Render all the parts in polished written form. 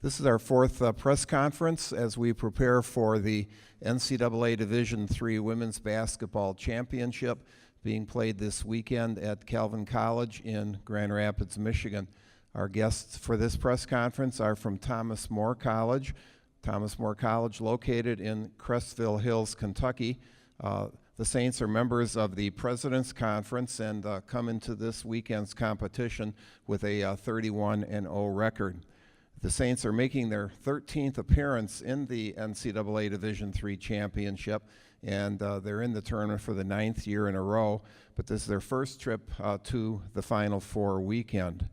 This is our fourth press conference as we prepare for the NCAA Division III Women's Basketball Championship being played this weekend at Calvin College in Grand Rapids, Michigan. Our guests for this press conference are from Thomas More College. Thomas More College, located in Crestville Hills, Kentucky. The Saints are members of the President's Conference and come into this weekend's competition with a 31-0 record. The Saints are making their 13th appearance in the NCAA Division III Championship, and they're in the tournament for the 9th year in a row, but this is their first trip to the Final Four weekend.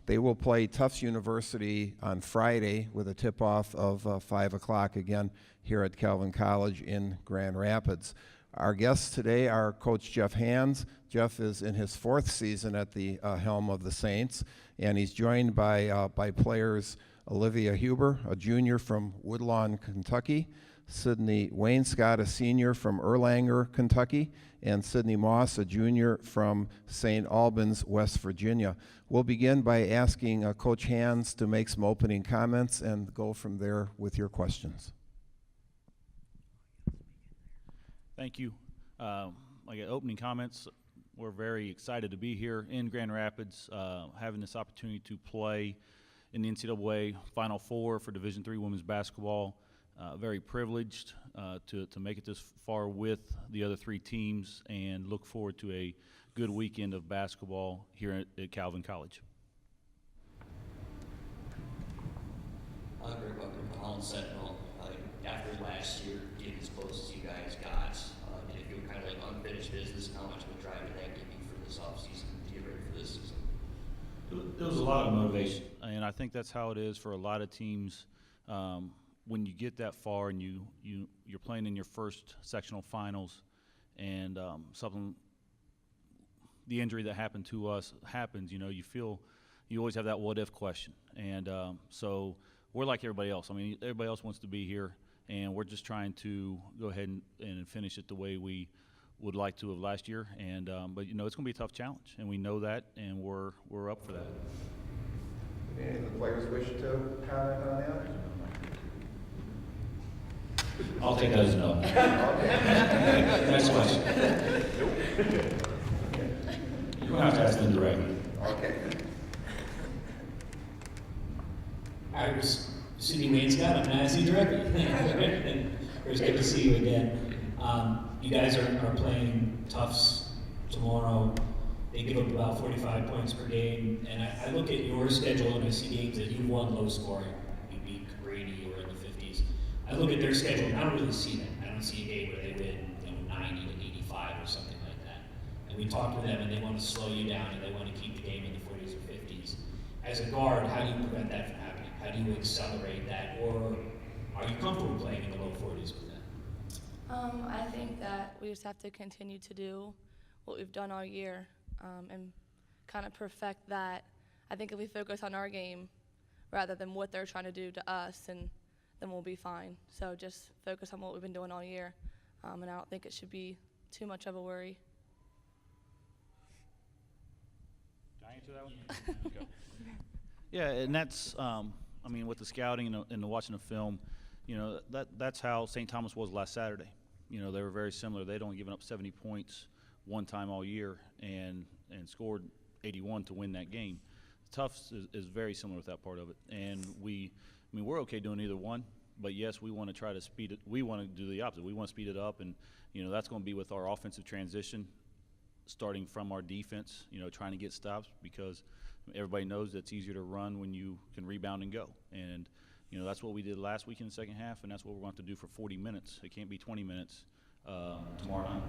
They will play Tufts University on Friday with a tip-off of 5 o'clock again here at Calvin College in Grand Rapids. Our guests today are Coach Jeff Hands. Jeff is in his 4th season at the helm of the Saints, and he's joined by players Olivia Huber, a junior from Woodlawn, Kentucky, Sydney Wainscott, a senior from Erlanger, Kentucky, and Sydney Moss, a junior from St. Albans, West Virginia. We'll begin by asking Coach Hands to make some opening comments and go from there with your questions. Thank you. Opening comments, we're very excited to be here in Grand Rapids, having this opportunity to play in the NCAA Final Four for Division III women's basketball. Very privileged to make it this far with the other 3 teams, and look forward to a good weekend of basketball here at Calvin College. Greg Bucker, the Holland Sentinel. After last year, getting as close as you guys got, did it feel kind of like unfinished business? How much of a drive did that give you for this offseason to get ready for this season? There was a lot of motivation, and I think that's how it is for a lot of teams. When you get that far and you're playing in your first sectional finals, and the injury that happened to us happens, you always have that what if question, and so we're like everybody else. I mean, everybody else wants to be here, and we're just trying to go ahead and finish it the way we would like to have last year, and but it's going to be a tough challenge, and we know that, and we're up for that. Any of the players wish to comment on that? I'll take that as a no. Next question. You don't have to ask them directly. Okay. I was Sydney Wainscott. I'm going to ask you directly. It was good to see you again. You guys are playing Tufts tomorrow. They give up about 45 points per game. And I look at your schedule and I see games that you've won low scoring. You beat Grady or in the 50s. I look at their schedule and I don't really see that. I don't see a game where they win 90 to 85 or something like that. And we talked to them and they want to slow you down and they want to keep the game in the 40s or 50s. As a guard, how do you prevent that from happening? How do you accelerate that? Or are you comfortable playing in the low 40s with that? I think that we just have to continue to do what we've done all year and kind of perfect that. I think if we focus on our game rather than what they're trying to do to us, and then we'll be fine. So just focus on what we've been doing all year, and I don't think it should be too much of a worry. Can I answer that one? Okay. Yeah, and that's, with the scouting and the watching the film, that's how St. Thomas was last Saturday. They were very similar. They'd only given up 70 points one time all year and scored 81 to win that game. Tufts is very similar with that part of it, and we're okay doing either one, but yes, we want to try to speed it. We want to do the opposite. We want to speed it up, and that's going to be with our offensive transition, starting from our defense. Trying to get stops, because everybody knows it's easier to run when you can rebound and go. And that's what we did last week in the second half, and that's what we're going to have to do for 40 minutes. It can't be 20 minutes tomorrow night.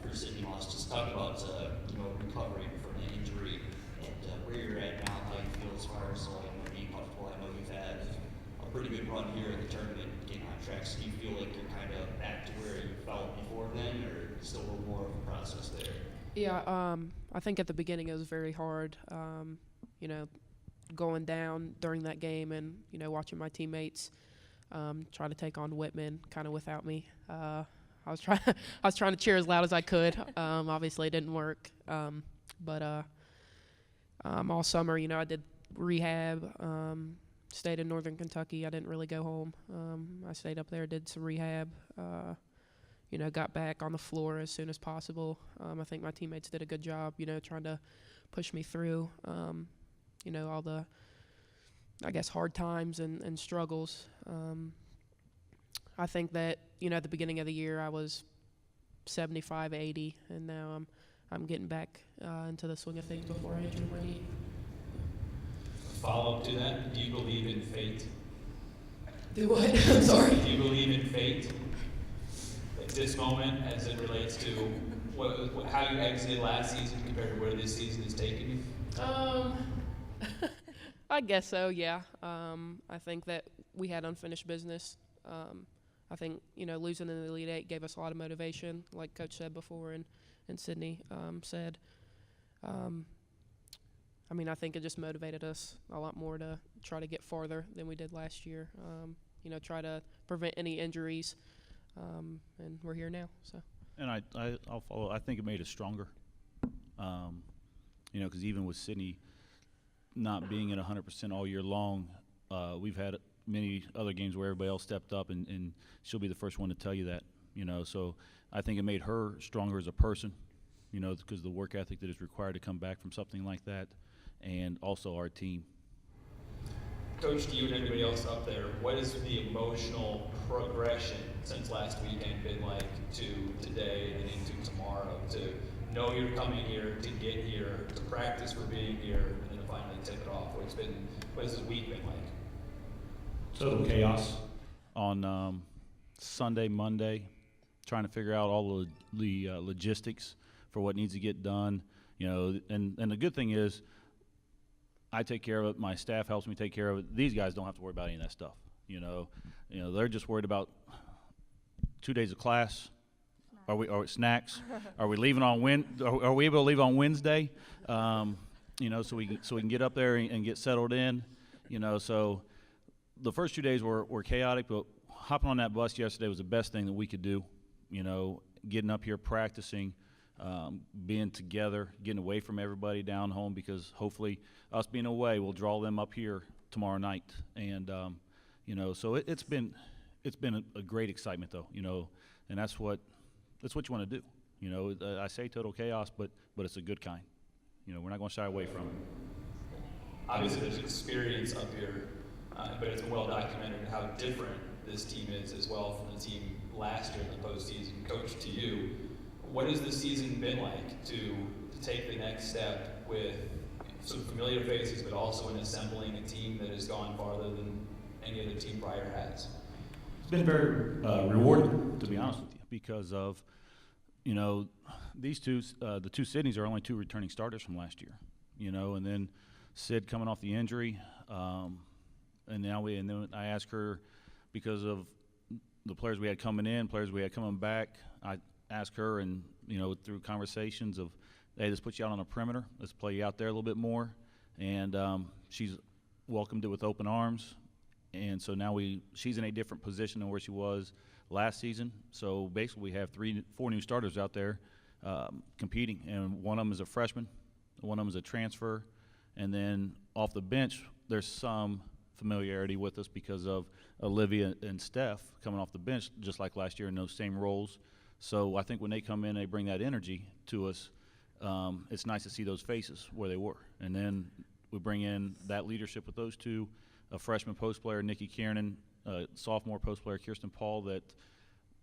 For Sydney Moss, just talk about recovering from the injury and where you're at now, how you feel as far as being comfortable. I know you've had a pretty good run here in the tournament, getting on track. So do you feel like you're kind of back to where you felt before then, or still a little more of a process there? Yeah, I think at the beginning it was very hard, going down during that game and, watching my teammates try to take on Whitman kind of without me. I was trying I was trying to cheer as loud as I could. Obviously, it didn't work. But all summer, I did rehab. Stayed in Northern Kentucky. I didn't really go home. I stayed up there, did some rehab. Got back on the floor as soon as possible. I think my teammates did a good job, trying to push me through, all the, I guess, hard times and struggles. I think that, at the beginning of the year, I was 75, 80, and now I'm getting back into the swing of things before I injured my knee. Follow up to that, do you believe in fate? Do what? I'm sorry. Do you believe in fate? Like this moment as it relates to how you exited last season compared to where this season is taking you? I guess so, yeah. I think that we had unfinished business. I think, losing in the Elite Eight gave us a lot of motivation, like Coach said before and Sydney said. I think it just motivated us a lot more to try to get farther than we did last year. Try to prevent any injuries, and we're here now. So. And I'll follow. I think it made us stronger. Because even with Sydney not being at 100% all year long, we've had many other games where everybody else stepped up, and she'll be the first one to tell you that. So I think it made her stronger as a person. Because the work ethic that is required to come back from something like that, and also our team. Coach, to you and everybody else up there, what has the emotional progression since last weekend been like to today and into tomorrow? To know you're coming here, to get here, to practice for being here, and then to finally tip it off. What has this week been like? Total chaos on Sunday, Monday, trying to figure out all the logistics for what needs to get done. And the good thing is, I take care of it. My staff helps me take care of it. These guys don't have to worry about any of that stuff. They're just worried about 2 days of class. Or snacks? Are we leaving on Are we able to leave on Wednesday? So we can get up there and get settled in. So the first 2 days were chaotic, but hopping on that bus yesterday was the best thing that we could do. Getting up here, practicing. Being together, getting away from everybody down home, because hopefully us being away will draw them up here tomorrow night. And so it's been a great excitement though, and that's what you want to do. I say total chaos, but it's a good kind. We're not going to shy away from it. Obviously, there's experience up here, but it's been well documented how different this team is as well from the team last year in the postseason. Coach, to you, what has the season been like to take the next step with some familiar faces, but also in assembling a team that has gone farther than any other team prior has? It's been very rewarding, to be honest with you, because of, these two, the two Sydneys are only two returning starters from last year, and then Sid coming off the injury, and then I asked her, because of the players we had coming in, players we had coming back, I ask her, and through conversations of, hey, let's put you out on a perimeter, let's play you out there a little bit more, and she's welcomed it with open arms, and so now she's in a different position than where she was last season. So basically we have 4 new starters out there competing, and one of them is a freshman, one of them is a transfer, and then off the bench there's some familiarity with us because of Olivia and Steph coming off the bench just like last year in those same roles. So I think when they come in, they bring that energy to us. It's nice to see those faces where they were. And then we bring in that leadership with those two, a freshman post player, Nikki Kiernan, a sophomore post player, Kirsten Paul, that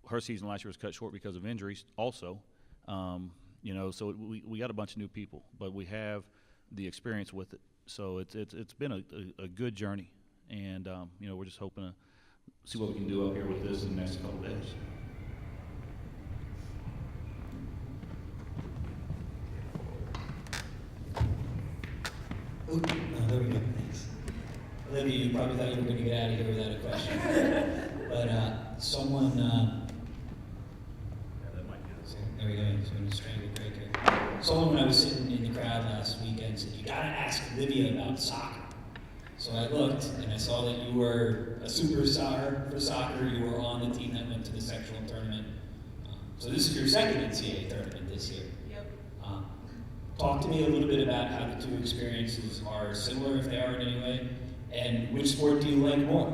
her season last year was cut short because of injuries also. So we got a bunch of new people, but we have the experience with it. So it's been a good journey. And, we're just hoping to see what we can do up here with this in the next couple days. Oh, no, there we go. Thanks. Olivia, you probably thought you were going to get out of here without a question. But someone, there we go. He's going to strangle break here. Someone, when I was sitting in the crowd last weekend, said, "You got to ask Olivia about soccer." So I looked, and I saw that you were a superstar for soccer. You were on the team that went to the sectional tournament. So this is your second NCAA tournament this year. Yep. Talk to me a little bit about how the two experiences are similar, if they are in any way, and which sport do you like more?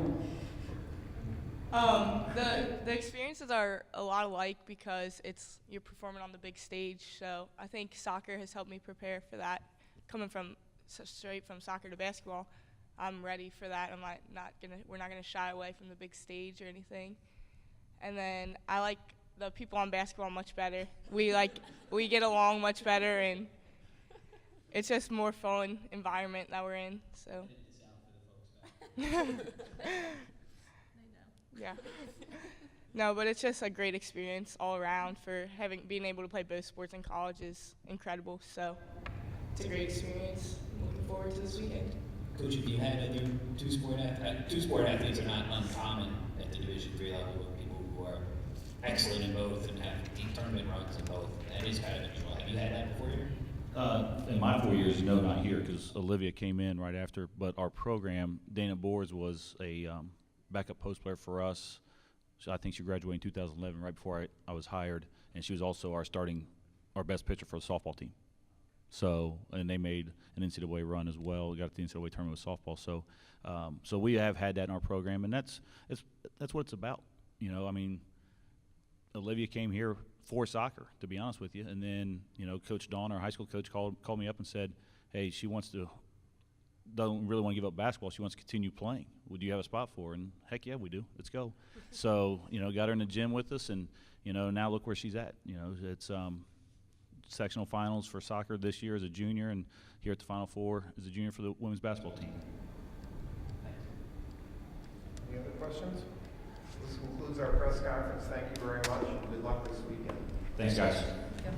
The experiences are a lot alike because you're performing on the big stage. So I think soccer has helped me prepare for that. Coming from straight from soccer to basketball, I'm ready for that. We're not gonna shy away from the big stage or anything. And then I like the people on basketball much better. We get along much better, and it's just more fun environment that we're in. So. Yeah. No, but it's just a great experience all around for being able to play both sports in college is incredible. So it's a great experience. I'm looking forward to this weekend. Coach, have you had other two-sport athletes are not uncommon at the Division III level with people who are excellent in both and have deep tournament runs in both. That is kind of unusual. Have you had that before here? In my 4 years, no, not here, because Olivia came in right after. But our program, Dana Boers was a backup post player for us. So I think she graduated in 2011, right before I was hired, and she was also our best pitcher for the softball team. So, and they made an NCAA run as well. We got the NCAA tournament with softball. So, so we have had that in our program, and that's what it's about. You know, I mean, Olivia came here for soccer, to be honest with you, and then Coach Dawn, our high school coach, called me up and said, "Hey, she doesn't really want to give up basketball. She wants to continue playing. Would you have a spot for her?" And heck yeah, we do. Let's go. So got her in the gym with us, and now look where she's at. It's sectional finals for soccer this year as a junior, and here at the Final Four as a junior for the women's basketball team. Any other questions? This concludes our press conference. Thank you very much. Good luck this weekend. Thanks, guys. Yep.